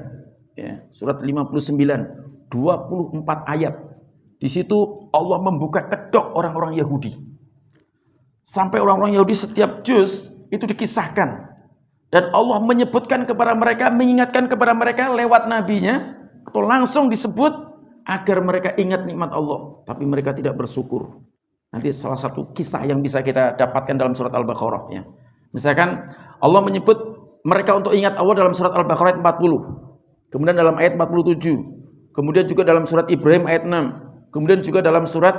surat 59, 24 ayat. Di situ Allah membuka kedok orang-orang Yahudi. Sampai orang-orang Yahudi setiap juz itu dikisahkan. Dan Allah menyebutkan kepada mereka, mengingatkan kepada mereka lewat nabinya, atau langsung disebut agar mereka ingat nikmat Allah. Tapi mereka tidak bersyukur. Nanti salah satu kisah yang bisa kita dapatkan dalam surat Al-Baqarah. Ya. Misalkan Allah menyebut mereka untuk ingat Allah dalam surat Al-Baqarah ayat 40. Kemudian dalam ayat 47. Kemudian juga dalam surat Ibrahim ayat 6. Kemudian juga dalam surat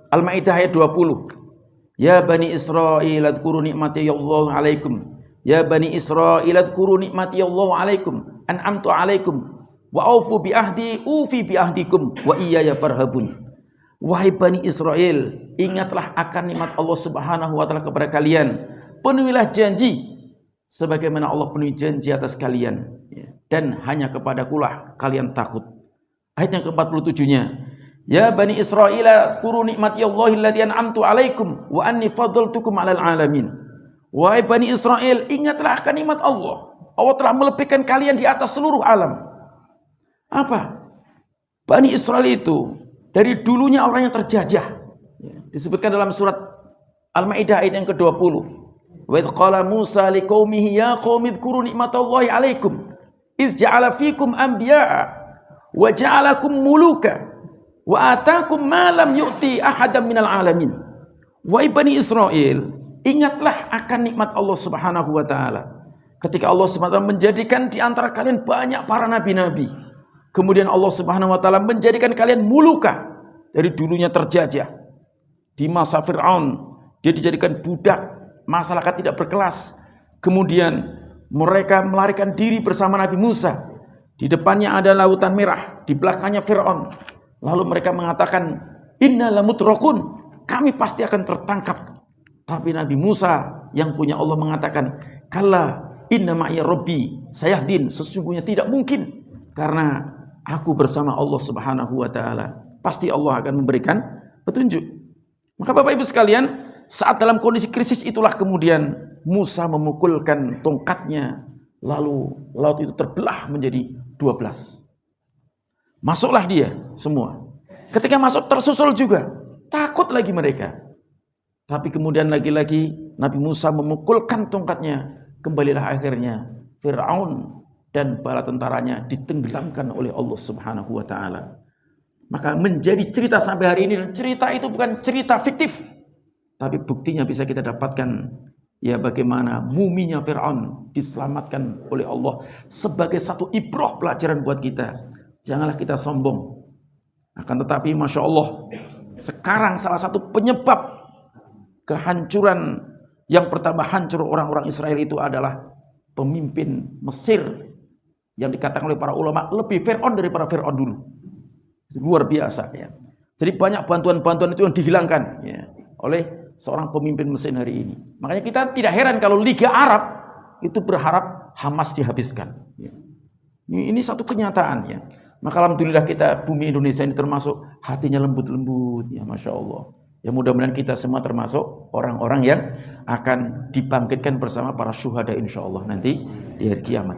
Al-Ma'idah ayat 20. Ya Bani Israil adhkuru ni'mati Allah alaikum. Ya Bani Israil adhkuru ni'mati Allah alaikum. An'amtu alaikum. Wa aufu bi ahdi ufi bi ahdikum. Wa iyaya farhabun. Wahai Bani Israel, ingatlah akan nikmat Allah subhanahu wa ta'ala kepada kalian. Penuhilah janji. Sebagaimana Allah penuhi janji atas kalian. Dan hanya kepadakulah kalian takut. Ayat yang ke-47-nya. Ya Bani Israil kuru nikmati Allahi allati an'amtu alaikum wa anni fadhaltukum 'alal alamin. Wahai Bani Israel, ingatlah akan nikmat Allah. Allah telah melebihkan kalian di atas seluruh alam. Apa? Bani Israel itu dari dulunya orang yang terjajah. Disebutkan dalam surat Al-Maidah ayat yang ke-20. Wa idh qala Musa liqaumihi ya qaumi dzkuru nikmatallahi 'alaikum idz ja'ala fikum anbiya'a wa ja'alakum muluka wa atakum ma lam yu'ti ahadan minal alamin. Wahai Bani Israel, ingatlah akan nikmat Allah Subhanahu wa taala. Ketika Allah Subhanahu wa taala menjadikan di antara kalian banyak para nabi-nabi. Kemudian Allah Subhanahu wa taala menjadikan kalian muluka, dari dulunya terjajah. Di masa Fir'aun, dia dijadikan budak, masyarakat tidak berkelas. Kemudian mereka melarikan diri bersama Nabi Musa. Di depannya ada lautan merah, di belakangnya Fir'aun. Lalu mereka mengatakan, inna lamutrakun, kami pasti akan tertangkap. Tapi Nabi Musa yang punya Allah mengatakan, kalla inna ma'iya rabbi sayahdin, sesungguhnya tidak mungkin, karena aku bersama Allah Subhanahu wa ta'ala. Pasti Allah akan memberikan petunjuk. Maka Bapak Ibu sekalian, saat dalam kondisi krisis itulah kemudian Musa memukulkan tongkatnya, lalu laut itu terbelah menjadi 12. Masuklah dia semua. Ketika masuk tersusul juga. Takut lagi mereka. Tapi kemudian lagi-lagi Nabi Musa memukulkan tongkatnya. Kembalilah akhirnya Fir'aun dan bala tentaranya ditenggelamkan oleh Allah Subhanahu wa ta'ala. Maka menjadi cerita sampai hari ini. Dan cerita itu bukan cerita fiktif. Tapi buktinya bisa kita dapatkan. Ya bagaimana muminya Fir'aun diselamatkan oleh Allah. Sebagai satu ibrah pelajaran buat kita. Janganlah kita sombong. Akan tetapi Masya Allah, sekarang salah satu penyebab kehancuran yang pertama hancur orang-orang Israel itu adalah pemimpin Mesir yang dikatakan oleh para ulama lebih Fir'aun daripada Fir'aun dulu. Luar biasa ya. Jadi banyak bantuan-bantuan itu yang dihilangkan ya, oleh seorang pemimpin Mesir hari ini. Makanya kita tidak heran kalau Liga Arab itu berharap Hamas dihabiskan. Ya. Ini satu kenyataan ya. Maka alhamdulillah kita bumi Indonesia ini termasuk hatinya lembut-lembut ya, Masya Allah. Ya mudah-mudahan kita semua termasuk orang-orang yang akan dibangkitkan bersama para syuhada insya Allah nanti di hari kiamat.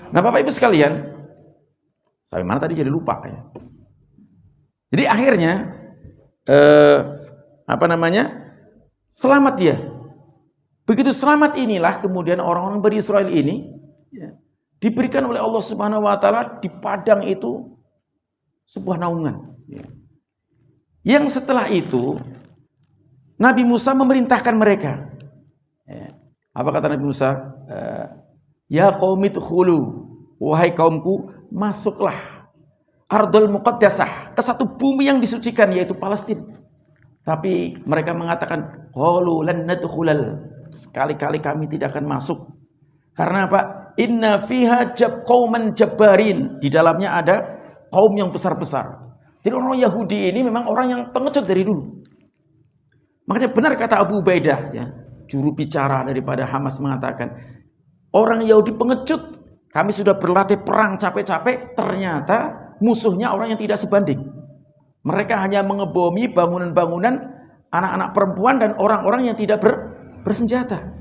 Nah Bapak Ibu sekalian, sampai mana tadi jadi lupa ya. Jadi akhirnya selamat dia. Begitu selamat inilah kemudian orang-orang Bani Israil ini ya, diberikan oleh Allah Subhanahu wa ta'ala di padang itu sebuah naungan. Yang setelah itu Nabi Musa memerintahkan mereka. Apa kata Nabi Musa? Ya qaumi udkhulu, wahai kaumku, masuklah ardul muqaddasah, ke satu bumi yang disucikan yaitu Palestina. Tapi mereka mengatakan qalu lan nadkhulal, sekali-kali kami tidak akan masuk. Karena apa? Inna fiha qauman jabbarin. Di dalamnya ada kaum yang besar-besar. Jadi orang Yahudi ini memang orang yang pengecut dari dulu. Makanya benar kata Abu Ubaidah, ya, juru bicara daripada Hamas mengatakan, orang Yahudi pengecut, kami sudah berlatih perang capek-capek, ternyata musuhnya orang yang tidak sebanding. Mereka hanya mengebomi bangunan-bangunan, anak-anak perempuan dan orang-orang yang tidak bersenjata.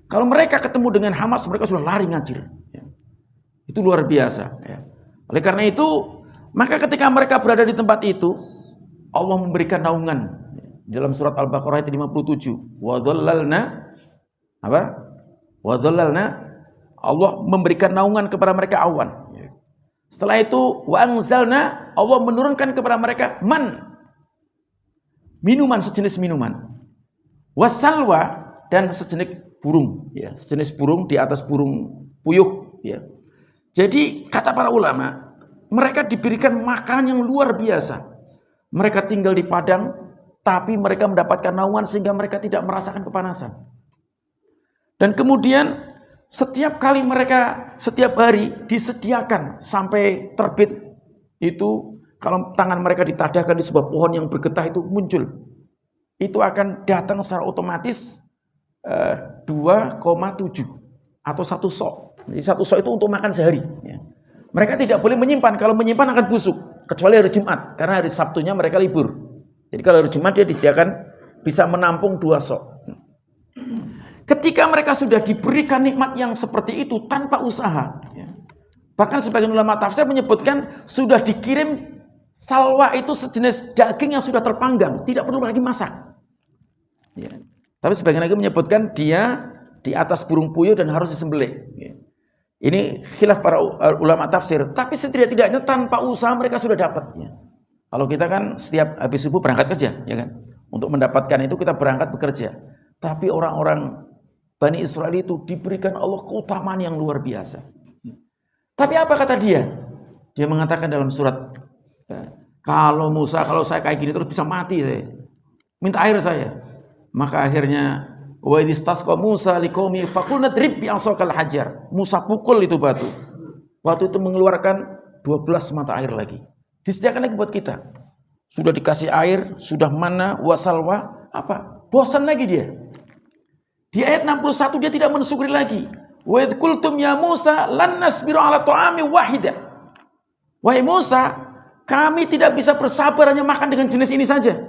Kalau mereka ketemu dengan Hamas, mereka sudah lari ngajir. Ya. Itu luar biasa. Ya. Oleh karena itu, maka ketika mereka berada di tempat itu, Allah memberikan naungan. Dalam surat Al-Baqarah ayat 57, wa dhallalna apa? Wa dhallalna, Allah memberikan naungan kepada mereka awan. Setelah itu wa anzalna, Allah menurunkan kepada mereka minuman, sejenis minuman. Wasalwa, dan sejenis burung, ya, sejenis burung di atas burung puyuh, ya. Jadi kata para ulama, mereka diberikan makanan yang luar biasa. Mereka tinggal di padang, tapi mereka mendapatkan naungan sehingga mereka tidak merasakan kepanasan. Dan kemudian setiap kali mereka, setiap hari disediakan sampai terbit itu, kalau tangan mereka ditadahkan di sebuah pohon yang bergetah itu muncul. Itu akan datang secara otomatis 2,7 atau 1 sok. Jadi 1 sok itu untuk makan sehari. Ya. Mereka tidak boleh menyimpan, kalau menyimpan akan busuk. Kecuali hari Jumat, karena hari Sabtunya mereka libur. Jadi kalau hari Jumat dia disediakan bisa menampung 2 sok. Ketika mereka sudah diberikan nikmat yang seperti itu tanpa usaha, ya. Bahkan sebagian ulama tafsir menyebutkan sudah dikirim salwa itu sejenis daging yang sudah terpanggang, tidak perlu lagi masak. Ya. Tapi sebagian lagi menyebutkan dia di atas burung puyuh dan harus disembelih. Ya. Ini khilaf para ulama tafsir. Tapi setidak-tidaknya tanpa usaha mereka sudah dapat. Ya. Kalau kita kan setiap habis subuh berangkat kerja, ya kan? Untuk mendapatkan itu kita berangkat bekerja. Tapi orang-orang Bani Israel itu diberikan Allah keutamaan yang luar biasa. Tapi apa kata dia? Dia mengatakan dalam surat, kalau Musa, kalau saya kayak gini terus bisa mati saya. Minta air saya. Maka akhirnya wa idistasqa Musa liqaumi faqulna drib bi asaqal hajar. Musa pukul itu batu. Batu itu mengeluarkan 12 mata air lagi. Disediakan lagi buat kita. Sudah dikasih air, sudah mana wasalwa, apa? Bosan lagi dia. Di ayat 61 dia tidak mensyukuri lagi. Wa idh qultum ya Musa lan nasbiru ala ta'ami wahida. Wahai Musa, kami tidak bisa bersabar hanya makan dengan jenis ini saja.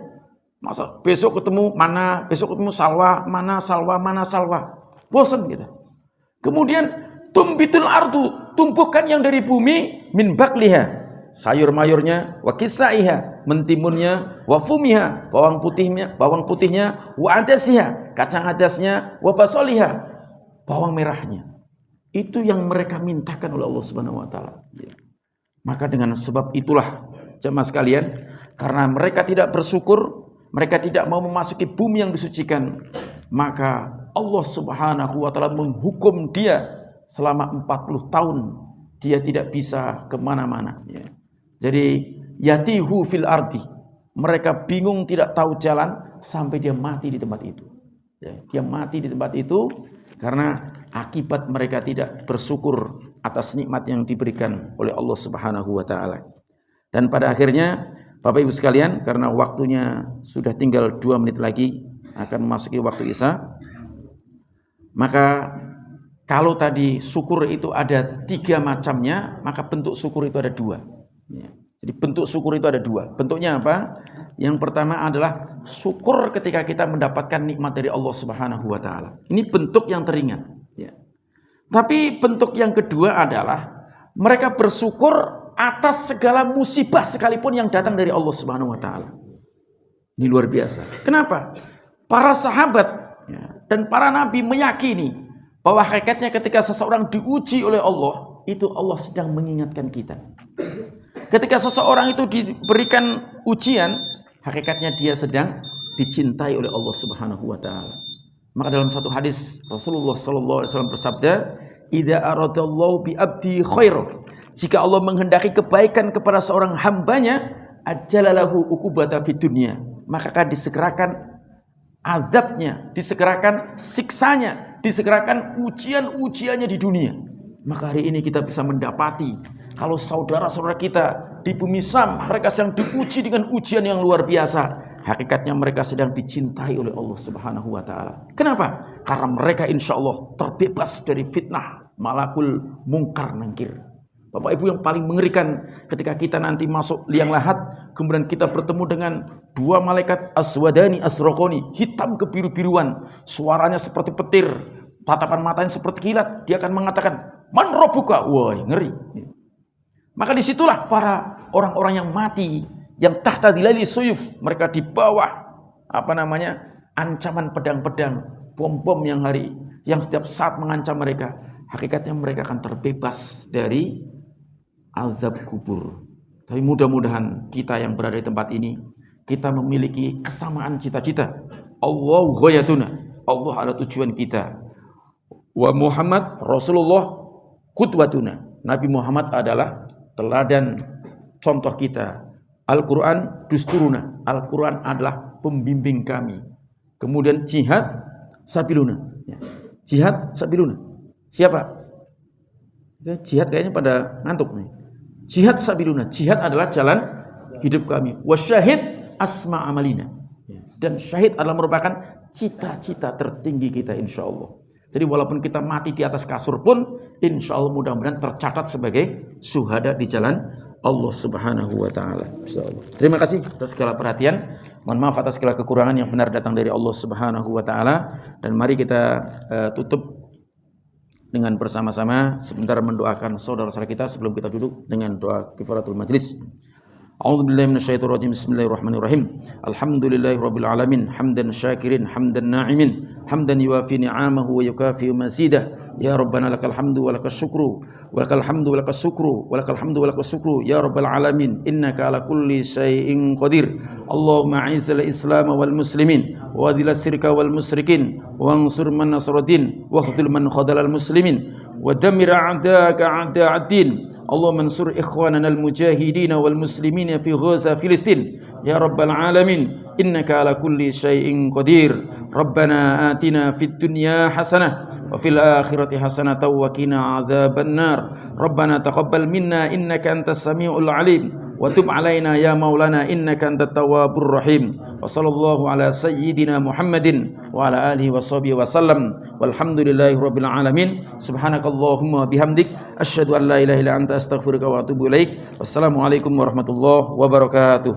Masa besok ketemu mana, besok ketemu salwa, mana salwa, mana salwa. Bosan gitu. Kemudian tumbitul ardu, tumbuhkan yang dari bumi min bakliha, sayur mayurnya, wa kisaiha, mentimunnya, wa fumiha, bawang putihnya, wa adasiha, kacang adasnya, wa basoliha, bawang merahnya. Itu yang mereka mintakan oleh Allah Subhanahu wa taala. Maka dengan sebab itulah jemaah sekalian, karena mereka tidak bersyukur, mereka tidak mau memasuki bumi yang disucikan, maka Allah Subhanahu wa taala menghukum dia selama 40 tahun dia tidak bisa kemana-mana. Jadi yatihu fil ardi, mereka bingung tidak tahu jalan sampai dia mati di tempat itu. Dia mati di tempat itu karena akibat mereka tidak bersyukur atas nikmat yang diberikan oleh Allah Subhanahu wa taala. Dan pada akhirnya Bapak Ibu sekalian, karena waktunya sudah tinggal 2 menit lagi akan memasuki waktu Isya, maka kalau tadi syukur itu ada 3 macamnya, maka bentuk syukur itu ada 2. Jadi bentuk syukur itu ada 2. Bentuknya apa? Yang pertama adalah syukur ketika kita mendapatkan nikmat dari Allah Subhanahu wa taala. Ini bentuk yang teringat. Tapi bentuk yang kedua adalah mereka bersyukur atas segala musibah sekalipun yang datang dari Allah Subhanahu wa taala. Ini luar biasa. Kenapa? Para sahabat dan para nabi meyakini bahwa hakikatnya ketika seseorang diuji oleh Allah, itu Allah sedang mengingatkan kita. Ketika seseorang itu diberikan ujian, hakikatnya dia sedang dicintai oleh Allah Subhanahu wa taala. Maka dalam satu hadis Rasulullah sallallahu alaihi wasallam bersabda, "Idza aradallahu bi 'abdi khairan." Jika Allah menghendaki kebaikan kepada seorang hambanya, ajalalahu uqubata fid dunya, maka akan disegerakan azabnya, disegerakan siksanya, disegerakan ujian-ujiannya di dunia. Maka hari ini kita bisa mendapati kalau saudara-saudara kita di bumi Sam, mereka sedang diuji dengan ujian yang luar biasa. Hakikatnya mereka sedang dicintai oleh Allah Subhanahu wa Ta'ala. Kenapa? Karena mereka insya Allah terbebas dari fitnah malakul mungkar nangkir. Bapak Ibu, yang paling mengerikan ketika kita nanti masuk liang lahat, kemudian kita bertemu dengan dua malaikat aswadani asrokoni, hitam kebiru-biruan, suaranya seperti petir, tatapan matanya seperti kilat. Dia akan mengatakan, man robbuka? Wah, ngeri. Maka disitulah para orang-orang yang mati, yang tahta dilali suyuf, mereka di bawah ancaman pedang-pedang, bom-bom yang setiap saat mengancam mereka. Hakikatnya mereka akan terbebas dari azab kubur. Tapi mudah-mudahan kita yang berada di tempat ini, kita memiliki kesamaan cita-cita. Allah ghayatuna, Allah adalah tujuan kita. Wa Muhammad Rasulullah qudwatuna, Nabi Muhammad adalah teladan contoh kita. Al-Quran dusturuna, Al-Quran adalah pembimbing kami. Kemudian jihad sabiluna, jihad sabiluna. Siapa? Jihad kayaknya pada ngantuk nih. Jihad sabiluna, jihad adalah jalan hidup kami. Wasyahid asma amalina, dan syahid adalah merupakan cita-cita tertinggi kita insya Allah. Jadi walaupun kita mati di atas kasur pun, insya Allah mudah-mudahan tercatat sebagai syuhada di jalan Allah Subhanahu wa Ta'ala. Terima kasih atas segala perhatian. Mohon maaf atas segala kekurangan, yang benar datang dari Allah Subhanahu wa Ta'ala. Dan mari kita tutup dengan bersama-sama sebentar mendoakan saudara-saudara kita sebelum kita duduk dengan doa kifaratul majlis. A'udzubillahi minasyaitonir rajim. Bismillahirrahmanirrahim. Alhamdulillahirabbil alamin, hamdan syakirin, hamdan na'imin, hamdan yuwafi ni'amahu wa yukafi mazidah. Ya Rabbana lakal hamdu wa lakas syukru, wa lakal hamdu wa lakas syukru, wa lakal hamdu wa lakas syukru, ya Rabbal alamin, innaka ala kulli syai'in qadir. Allahumma a'izzal islam wal muslimin, wa adhil syirka wal musyrikin, wa ansur man nasruddin, wa khudhil man khadhalal muslimin, wa dammir a'da'aka a'da'ad-din. Allahumma ansur ikhwanana al-mujahidin wal muslimin fi Ghaza Filistin, ya Rabbal alamin, innaka ala kulli syai'in qadir. Rabbana atina fid dunya hasanah wa fil akhirati hasanatan wa qina adzabannar. Rabbana taqabbal minna innaka antas samiul alim wa tub alaina ya maulana innaka antat tawwabur rahim. Wa sallallahu ala sayyidina Muhammadin wa ala alihi wa sahbihi wa sallam. Walhamdulillahi rabbil alamin. Subhanakallahumma bihamdik asyhadu an la ilaha illa anta astaghfiruka wa atubu ilaik. Wassalamu alaikum warahmatullahi wabarakatuh.